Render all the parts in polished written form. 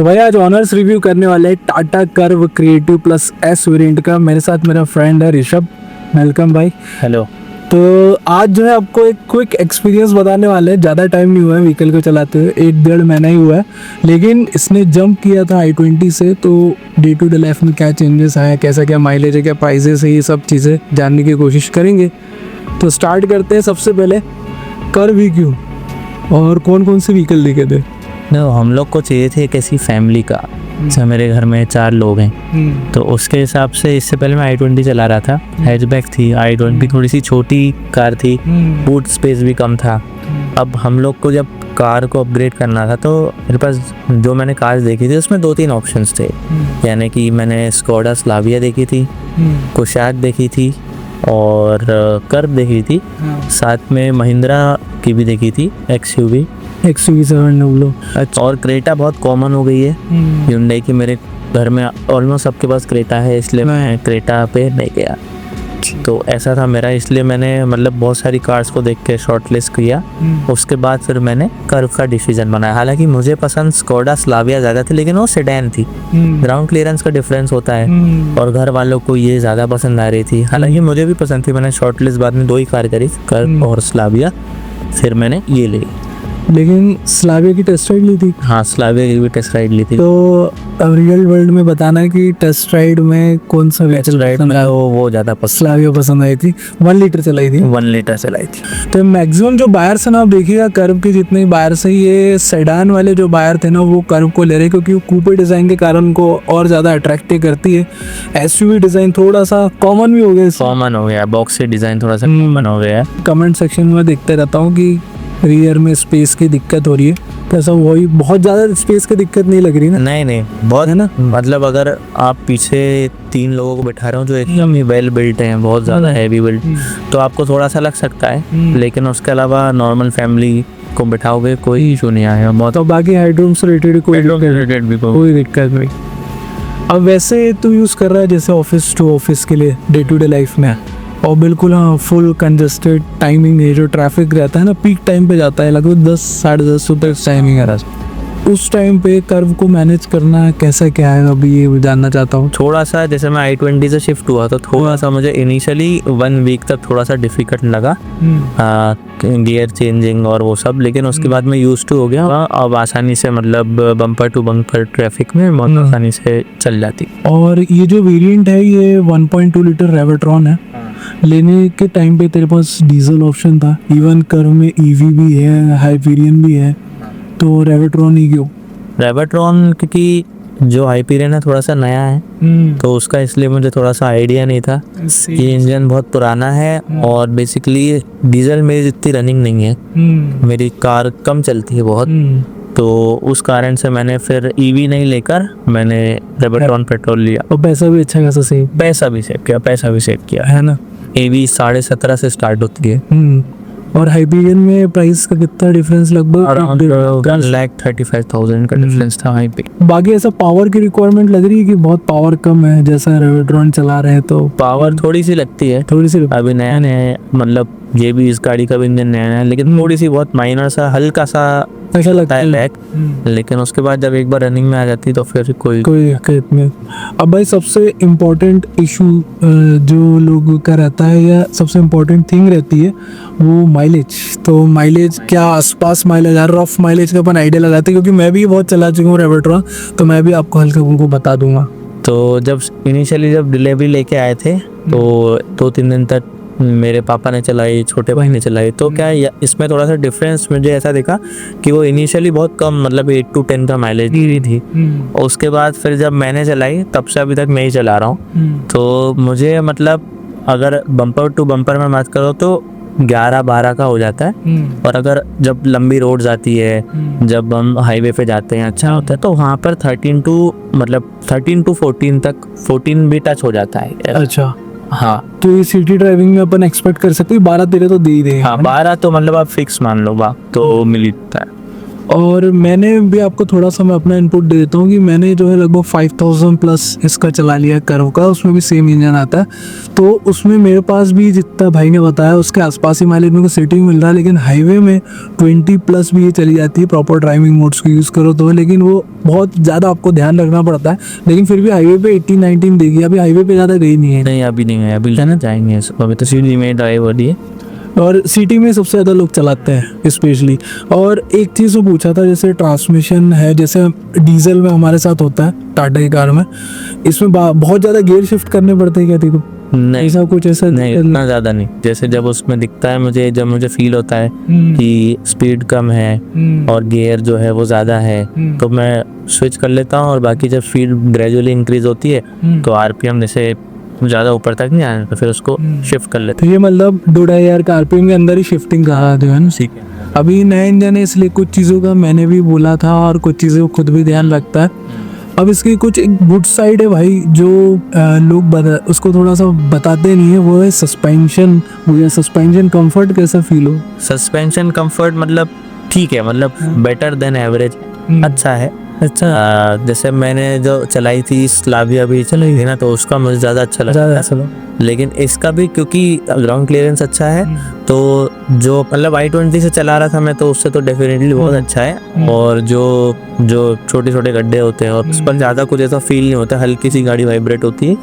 तो भाई आज ऑनर्स रिव्यू करने वाले हैं Tata curve creative plus S variant का। मेरे साथ मेरा फ्रेंड है ऋषभ। वेलकम भाई। हेलो। तो आज जो है आपको एक क्विक एक्सपीरियंस बताने वाले हैं। ज़्यादा टाइम नहीं हुआ है व्हीकल को चलाते हुए, 1-1.5 महीना ही हुआ है, लेकिन इसने जंप किया था i20 से। तो डे टू डे लाइफ में क्या चेंजेस आए, कैसा क्या माइलेज है, क्या प्राइजेस है, ये सब चीज़ें जानने की कोशिश करेंगे। तो स्टार्ट करते हैं। सबसे पहले कर्व ही क्यों और कौन कौन से व्हीकल दिखे थे? हम लोग को चाहिए थे एक ऐसी फैमिली का, जैसे मेरे घर में 4 लोग हैं, तो उसके हिसाब से इससे पहले मैं i20 चला रहा था। हैचबैक थी i20, थोड़ी सी छोटी कार थी, बूट स्पेस भी कम था। अब हम लोग को जब कार को अपग्रेड करना था तो मेरे पास जो मैंने कार देखी थी उसमें 2-3 ऑप्शंस थे। यानी कि मैंने स्कोडा स्लाविया देखी थी, कुशाक देखी थी और कर्व देखी थी, साथ में महिंद्रा की भी देखी थी XUV 700। अच्छा। और क्रेटा बहुत कॉमन हो गई है Hyundai की। मेरे घर में ऑलमोस्ट सबके पास क्रेटा है, इसलिए मैं क्रेटा पे नहीं गया। तो ऐसा था मेरा, इसलिए मैंने मतलब बहुत सारी कार्स को देख के शॉर्ट लिस्ट किया। उसके बाद फिर मैंने कर्व का डिसीजन बनाया। हालांकि मुझे पसंद स्कोडा स्लाविया ज़्यादा थी, लेकिन वो सेडान थी, ग्राउंड क्लियरेंस का डिफरेंस होता है, और घर वालों को ये ज़्यादा पसंद आ रही थी। हालांकि मुझे भी पसंद थी। मैंने शॉर्ट लिस्ट बाद में 2 ही कार करी, कर्व और स्लाविया, फिर मैंने ये ली। लेकिन स्लाविया की टेस्ट राइड ली थी? हाँ, स्लाविया की भी टेस्ट राइड ली थी। तो अब रियल वर्ल्ड में बताना है कि टेस्ट राइड में कौन सा व्हीकल राइड वो ज़्यादा पसंद, स्लाविया पसंद आई थी। 1 लीटर चलाई थी। 1 लीटर चलाई थी। तो मैक्सिमम जो बायर्स है ना, आप देखिएगा कर्व के जितने बायर्स हैं, ये सेडान वाले जो बायर थे ना, वो कर्व को ले रहे, क्योंकि वो कूपे डिज़ाइन के कारण उनको और ज़्यादा अट्रैक्टिव करती है। SUV डिज़ाइन थोड़ा सा कॉमन भी हो गया, कॉमन हो गया, बॉक्स से डिज़ाइन थोड़ा सा कॉमन हो गया है। कमेंट सेक्शन में देखते रहता हूँ कि रियर में स्पेस की दिक्कत हो रही है, तो ऐसा वही बहुत ज़्यादा स्पेस की दिक्कत नहीं लग रही ना? नहीं, बहुत है ना। मतलब अगर आप पीछे 3 लोगों को बैठा रहे हो जो एकदम ही वेल बिल्ट हैं, बहुत ज़्यादा हैवी बिल्ट, तो आपको थोड़ा सा लग सकता है, लेकिन उसके अलावा नॉर्मल फैमिली को बैठाओगे कोई इशू नहीं आएगा बहुत। तो बाकी हेडरूम से रिलेटेड कोई दिक्कत नहीं। अब वैसे तो यूज़ कर रहा है जैसे ऑफिस टू ऑफिस के लिए डे टू डे लाइफ में, और बिल्कुल हाँ फुल कंजस्टेड टाइमिंग नहीं, जो ट्रैफिक रहता है ना पीक टाइम पे जाता है, लगभग 10-10:30 तक टाइमिंग है। उस टाइम पे कर्व को मैनेज करना कैसा क्या है, अभी ये जानना चाहता हूँ। थोड़ा सा जैसे मैं i20 से शिफ्ट हुआ तो थोड़ा सा मुझे इनिशियली 1 वीक तक थोड़ा सा डिफिकल्ट लगा, गियर चेंजिंग और वो सब, लेकिन उसके बाद मैं यूज्ड टू हो गया। अब आसानी से मतलब बम्पर टू बम्पर ट्रैफिक में बहुत आसानी से चल जाती। और ये जो वेरिएंट है ये 1.2 लीटर रेवट्रॉन है। लेने के टाइम पे तेरे पास डीजल ऑप्शन था, इवन कर्व में EV भी है, हाइपीरियन भी है, तो रेवट्रॉन ही क्यों? रेवट्रॉन क्योंकि जो हाइपीरियन है थोड़ा सा नया है, तो उसका इसलिए मुझे थोड़ा सा आइडिया नहीं था। ये इंजन बहुत पुराना है और बेसिकली डीजल मेरी जितनी रनिंग नहीं है, मेरी कार कम चलती है बहुत, तो उस कारण से मैंने फिर EV नहीं लेकर मैंने रेवट्रॉन पेट्रोल लिया। और पैसा भी अच्छा खासा सेव, पैसा भी सेव किया है ना। EV 17.5 से स्टार्ट होती है। और हाइपीरियन में प्राइस का कितना डिफरेंस? लगभग 1,35,000 का डिफरेंस था वहीं पे। बाकी ऐसा पावर की रिक्वायरमेंट लग रही है कि बहुत पावर कम है, जैसा रेवट्रॉन चला रहे हैं तो पावर थोड़ी सी लगती है, थोड़ी सी। अभी नया है, मतलब ये भी इस गाड़ी का भी इंजन नया है, लेकिन थोड़ी सी बहुत माइनर सा हल्का सा ऐसा लगता है लैग, लेकिन उसके बाद जब एक बार रनिंग में आ जाती तो फिर कोई दिक्कत नहीं। अब भाई सबसे इम्पोर्टेंट इशू जो लोगों का रहता है, या सबसे इम्पोर्टेंट थिंग रहती है, वो माइलेज। तो माइलेज क्या आसपास माइलेज, रफ माइलेज का अपन आइडिया लगाते हैं, क्योंकि मैं भी बहुत चला चुका हूँ रेवट्रॉन, तो मैं भी आपको हल्का उनको बता दूंगा। तो जब इनिशियली जब डिलीवरी लेके आए थे तो 2-3 दिन तक मेरे पापा ने चलाई, छोटे भाई ने चलाई, तो क्या इसमें थोड़ा सा डिफरेंस मुझे ऐसा दिखा कि वो इनिशियली बहुत कम, मतलब 8 to 10 का माइलेज दे रही थी, और उसके बाद फिर जब मैंने चलाई तब से अभी तक मैं ही चला रहा हूँ। तो मुझे मतलब अगर बम्पर टू बम्पर में बात करो तो 11-12 का हो जाता है, और अगर जब लंबी रोड जाती है, जब हम हाईवे पे जाते हैं अच्छा होता है, तो वहाँ पर 13 to 14 तक, 14 भी टच हो जाता है। अच्छा हाँ, तो ये सिटी ड्राइविंग में अपन एक्सपेक्ट कर सकते हैं 12-13 तो दे ही देगा। हाँ, 12 तो मतलब आप फिक्स मान लो, तो मिल जाता है। और मैंने भी आपको थोड़ा सा मैं अपना इनपुट दे देता हूँ कि मैंने जो है लगभग 5000 प्लस इसका चला लिया कर्व का, उसमें भी सेम इंजन आता है। तो उसमें मेरे पास भी जितना भाई ने बताया उसके आसपास ही माइलेज मेरे को सिटी में मिल रहा है, लेकिन हाईवे में 20 प्लस भी ये चली जाती है प्रॉपर ड्राइविंग मोड्स को यूज़ करो तो। लेकिन वो बहुत ज़्यादा आपको ध्यान रखना पड़ता है, लेकिन फिर भी हाईवे पे 18-19 देगी। अभी हाईवे पे ज़्यादा गई नहीं है। नहीं अभी नहीं है, अभी जाना जाएंगे इसको, अभी तो सीधी में ड्राइव हो रही है। और सिटी में सबसे ज़्यादा लोग चलाते हैं स्पेशली। और एक चीज़ वो पूछा था, जैसे ट्रांसमिशन है, जैसे डीजल में हमारे साथ होता है टाटा की कार में, इसमें बहुत ज़्यादा गियर शिफ्ट करने पड़ते हैं क्या तेरे को? नहीं ऐसा कुछ ऐसा नहीं, इतना ज़्यादा नहीं। जैसे जब उसमें दिखता है मुझे, जब मुझे फील होता है कि स्पीड कम है और गियर जो है वो ज़्यादा है, तो मैं स्विच कर लेता हूँ। और बाकी जब स्पीड ग्रेजुअली इंक्रीज होती है तो आरपीएम जैसे ज़्यादा ऊपर तक नहीं आया तो फिर उसको शिफ्ट कर लेते तो ये मतलब 2-2.5 का आरपीएम के अंदर ही शिफ्टिंग कहा जो है ना। ठीक है। अभी नया इंजन है इसलिए कुछ चीज़ों का मैंने भी बोला था और कुछ चीज़ें खुद भी ध्यान रखता है। अब इसकी कुछ एक गुड साइड है भाई, जो लोग उसको थोड़ा सा बताते नहीं है, वो है सस्पेंशन। मुझे सस्पेंशन कंफर्ट कैसा फील हो? सस्पेंशन कंफर्ट मतलब ठीक है, मतलब बेटर देन एवरेज, अच्छा है। अच्छा, जैसे मैंने जो चलाई थी स्लाविया भी चलाई थी ना, तो उसका मुझे ज़्यादा अच्छा लगा। चलो। लेकिन इसका भी क्योंकि ग्राउंड क्लियरेंस अच्छा है, तो जो मतलब i20 से चला रहा था मैं, तो उससे तो डेफिनेटली बहुत अच्छा है। और जो छोटे छोटे गड्ढे होते हैं और उस पर ज़्यादा कुछ ऐसा फील नहीं होता, हल्की सी गाड़ी वाइब्रेट होती है,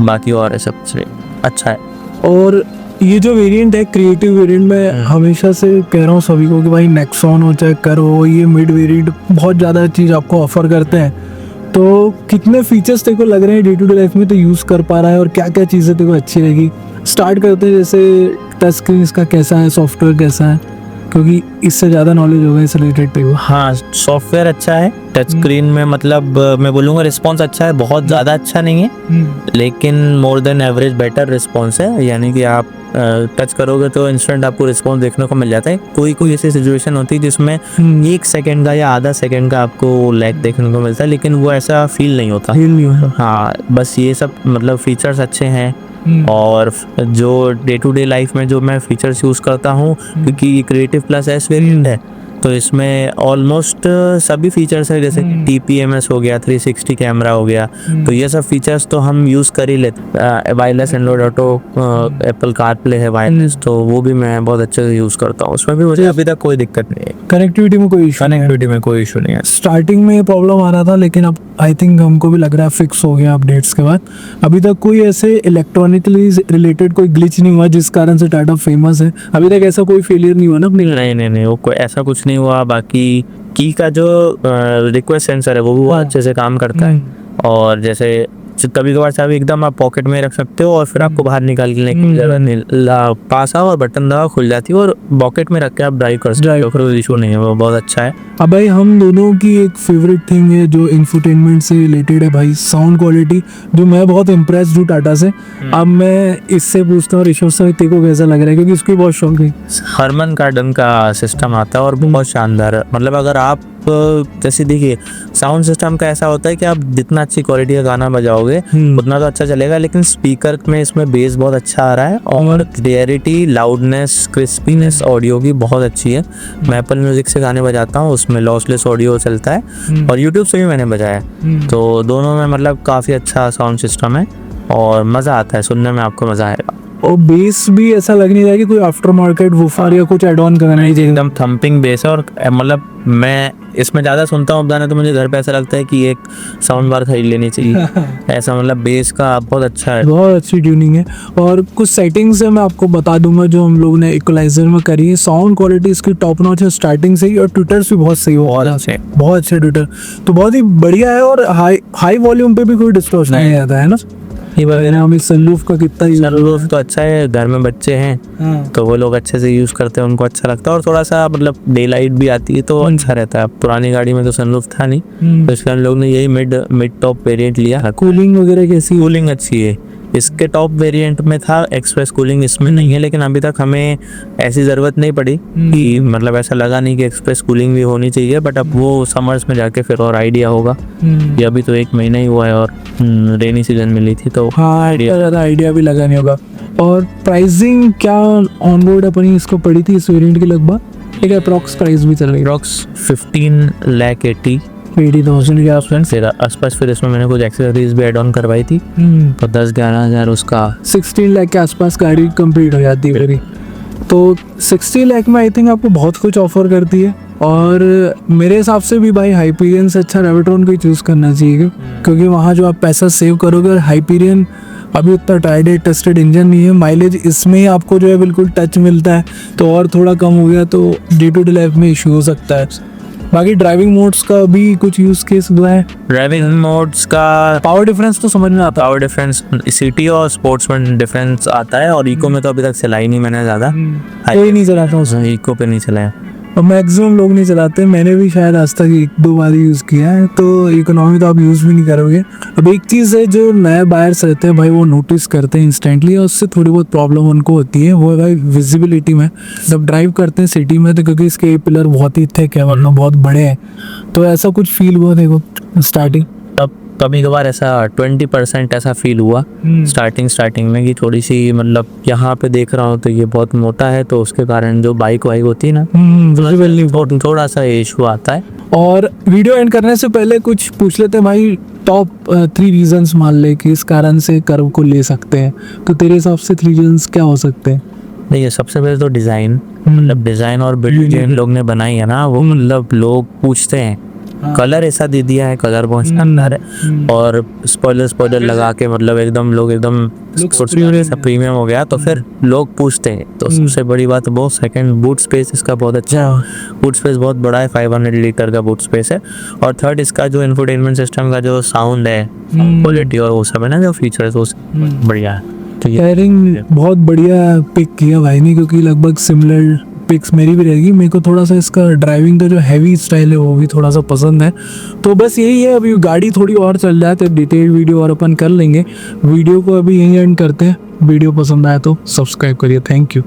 बाकी और ऐसा कुछ नहीं, अच्छा है। और ये जो वेरिएंट है क्रिएटिव वेरिएंट, में हमेशा से कह रहा हूँ सभी को कि भाई नेक्सॉन हो चाहे कर हो, ये मिड वेरिएंट बहुत ज़्यादा चीज़ आपको ऑफर करते हैं। तो कितने फीचर्स तेरे को लग रहे हैं डे टू डे लाइफ में तो यूज़ कर पा रहा है, और क्या क्या चीज़ें तेरे को अच्छी लगी? स्टार्ट करते हैं, जैसे टच स्क्रीन इसका कैसा है, सॉफ्टवेयर कैसा है, क्योंकि इससे ज़्यादा नॉलेज होगा इस रिलेटेड तेरे को। हाँ, सॉफ्टवेयर अच्छा है। टच स्क्रीन में मतलब मैं बोलूँगा रिस्पॉन्स अच्छा है, बहुत ज़्यादा अच्छा नहीं है, लेकिन more than average better response है। यानी कि आप टच करोगे तो इंस्टेंट आपको रिस्पॉन्स देखने को मिल जाता है। कोई ऐसी सिचुएशन होती है जिसमें 1 सेकंड का या आधा सेकंड का आपको लैग देखने को मिलता है, लेकिन वो ऐसा फील नहीं होता। हाँ, बस ये सब मतलब फीचर्स अच्छे हैं। और जो डे टू डे लाइफ में जो मैं फीचर्स यूज़ करता हूँ, क्योंकि क्रिएटिव प्लस एस वेरिएंट है, तो इसमें ऑलमोस्ट सभी फीचर्स है, जैसे TPMS हो गया, 360 कैमरा हो गया, तो ये सब फीचर्स तो हम यूज़ कर ही लेते। Wireless Android auto, Apple CarPlay है वायरलेस, तो वो भी मैं बहुत अच्छे से यूज़ करता हूँ। उसमें भी मुझे अभी तक कोई दिक्कत नहीं है। कनेक्टिविटी में कोई इशू नहीं है। स्टार्टिंग में ये प्रॉब्लम आ रहा था, लेकिन अब आई थिंक हमको भी लग रहा है फिक्स हो गया अपडेट्स के बाद। अभी तक कोई ऐसे इलेक्ट्रॉनिकली रिलेटेड कोई ग्लिच नहीं हुआ जिस कारण से टाटा फेमस है। अभी तक ऐसा कोई फेलियर नहीं हुआ ना अपनी? नहीं, वो कोई ऐसा कुछ नहीं हुआ। बाकी की का जो रिक्वेस्ट सेंसर है वो भी बहुत अच्छे से काम करता है। और जैसे कभी कभार चाबी एकदम आप पॉकेट में रख सकते हो और फिर आपको बाहर निकालने की जरूरत नहीं, पास आओ और बटन दबाओ, खुल जाती है, और पॉकेट में रख के आप ड्राइव कर सकते हो, कोई इशू नहीं है, वो बहुत अच्छा है। अब भाई हम दोनों की एक फेवरेट थिंग है जो इंफोटेनमेंट से रिलेटेड है भाई, साउंड क्वालिटी, जो मैं बहुत इम्प्रेस्ड हूँ टाटा से। अब मैं इससे पूछता हूँ ऋषभ से, तेरे को कैसा लग रहा है, क्योंकि उसको बहुत शौक है। हरमन कार्डन का सिस्टम आता है और बहुत शानदार है। मतलब अगर आप जैसे देखिए, साउंड सिस्टम का ऐसा होता है कि आप जितना अच्छी क्वालिटी का गाना बजाओगे उतना तो अच्छा चलेगा, लेकिन स्पीकर में इसमें बेस बहुत अच्छा आ रहा है और क्लियरिटी, लाउडनेस, क्रिस्पीनेस ऑडियो की बहुत अच्छी है। मैं एप्पल म्यूजिक से गाने बजाता हूँ, उसमें लॉसलेस ऑडियो चलता है, और यूट्यूब से भी मैंने बजाया, तो दोनों में मतलब काफ़ी अच्छा साउंड सिस्टम है और मज़ा आता है, सुनने में आपको मज़ा आएगा। और बेस भी ऐसा लग नहीं रहा कि कोई आफ्टर मार्केट वूफर या कुछ एड ऑन करना है, एकदम थम्पिंग बेस है। और मतलब मैं इसमें ज़्यादा सुनता हूँ गाने, तो मुझे घर पे ऐसा लगता है कि एक साउंड बार खरीद लेनी चाहिए। ऐसा मतलब बेस का बहुत अच्छा है, बहुत अच्छी ट्यूनिंग है। और कुछ सेटिंग्स है मैं आपको बता दूंगा जो हम लोग ने इक्वलाइजर में करी है। साउंड क्वालिटी इसकी टॉप नॉच है स्टार्टिंग से ही, और ट्विटर्स भी बहुत सही हो, बहुत अच्छे ट्विटर, तो बहुत ही बढ़िया है। और हाई वॉल्यूम पे भी कोई डिस्टॉर्शन नहीं आता है ना। ये वगैरह हमें सनरूफ का कितना ही, सनरूफ तो अच्छा है, घर में बच्चे हैं तो वो लोग अच्छे से यूज़ करते हैं, उनको अच्छा लगता है। और थोड़ा सा मतलब डे लाइट भी आती है तो अच्छा रहता है। पुरानी गाड़ी में तो सनरूफ था नहीं, तो इसलिए हम लोग ने यही मिड टॉप वेरिएंट लिया। कूलिंग वगैरह कैसी? कूलिंग अच्छी है। इसके टॉप वेरिएंट में था एक्सप्रेस कूलिंग, इसमें नहीं है, लेकिन अभी तक हमें ऐसी ज़रूरत नहीं पड़ी कि मतलब ऐसा लगा नहीं कि एक्सप्रेस कूलिंग भी होनी चाहिए। बट अब वो समर्स में जाके फिर और आइडिया होगा। ये अभी तो 1 महीना ही हुआ है और रेनी सीजन मिली थी, तो हाँ ज़्यादा आइडिया भी लगा नहीं होगा। और प्राइसिंग क्या ऑन रोड अपनी इसको पड़ी थी इस वेरिएंट की लगभग? एक अप्रॉक्स प्राइस भी चल रही है अप्रॉक्स 15,80,000 80,000 के आसपास। फिर आसपास। फिर इसमें मैंने कुछ एक्सेसरीज भी एड ऑन करवाई थी, तो 10-11 हज़ार उसका। 16 लाख के आसपास गाड़ी कंप्लीट हो जाती है मेरी। तो 60 लाख में आई थिंक आपको बहुत कुछ ऑफर करती है, और मेरे हिसाब से भी भाई हाइपीरियन से अच्छा रेविट्रॉन को ही चूज़ करना चाहिए, क्योंकि वहाँ जो आप पैसा सेव करोगे, और हाइपीरियन अभी उतना ट्राइड टेस्टेड इंजन नहीं है, माइलेज इसमें ही आपको जो है बिल्कुल टच मिलता है, तो और थोड़ा कम हो गया तो डे टू डे लाइफ में इशू हो सकता है। बाकी ड्राइविंग मोड्स का भी कुछ यूज़ केस हुआ है। ड्राइविंग मोड्स का पावर डिफरेंस तो समझ में आता है। पावर डिफरेंस सिटी और स्पोर्ट्स में डिफरेंस आता है, और इको में तो अभी तक चलाई नहीं मैंने ज़्यादा। कोई नहीं चलाता उसमें, इको पे नहीं चलाया। और मैक्सिमम लोग नहीं चलाते, मैंने भी शायद आज तक 1-2 बार यूज़ किया है, तो इकोनॉमी तो आप यूज़ भी नहीं करोगे। अब एक चीज़ है जो नए बायर्स रहते हैं भाई, वो नोटिस करते हैं इंस्टेंटली, और उससे थोड़ी बहुत प्रॉब्लम उनको होती है, वो है भाई विजिबिलिटी में। जब ड्राइव करते हैं सिटी में, तो क्योंकि इसके पिलर बहुत ही थिक है, मतलब बहुत बड़े हैं, तो ऐसा कुछ फील हुआ देखो स्टार्टिंग? तब कभी कभार ऐसा 20% ऐसा फील हुआ स्टार्टिंग में, कि थोड़ी सी मतलब यहाँ पे देख रहा हूँ तो ये बहुत मोटा है, तो उसके कारण जो बाइक वाइक होती है ना, थोड़ा सा इशू आता है। और वीडियो एंड करने से पहले कुछ पूछ लेते हैं भाई, टॉप 3 रीजंस मान ले कि इस कारण से कर्व को ले सकते हैं, तो तेरे हिसाब से 3 रीजंस क्या हो सकते हैं? देखिए, सबसे पहले तो डिज़ाइन, मतलब डिज़ाइन और बिल्ड जो इन लोग ने बनाई है ना, वो मतलब लोग पूछते हैं, कलर ऐसा दे दिया है, कलर बहुत शानदार है, और स्पॉइलर लगा के मतलब एकदम लोग एकदम प्रीमियम हो गया, तो फिर लोग पूछते हैं। तो सबसे बड़ी बात वो। सेकंड, बूट स्पेस इसका बहुत अच्छा है, बूट स्पेस बहुत बड़ा है, 500 लीटर का बूट स्पेस है। और थर्ड, इसका जो इंफोटेनमेंट सिस्टम का जो साउंड है, क्वालिटी और वो सब है ना, जो फीचर्स वो बढ़िया है। तो ये पेयरिंग बहुत बढ़िया पिक किया भाई ने, क्योंकि लगभग सिमिलर पिक्स मेरी भी रहेगी। मेरे को थोड़ा सा इसका ड्राइविंग का जो हैवी स्टाइल है वो भी थोड़ा सा पसंद है। तो बस यही है, अभी गाड़ी थोड़ी और चल जाए तो डिटेल वीडियो और अपन कर लेंगे। वीडियो को अभी यहीं एंड करते हैं। वीडियो पसंद आया तो सब्सक्राइब करिए। Thank you.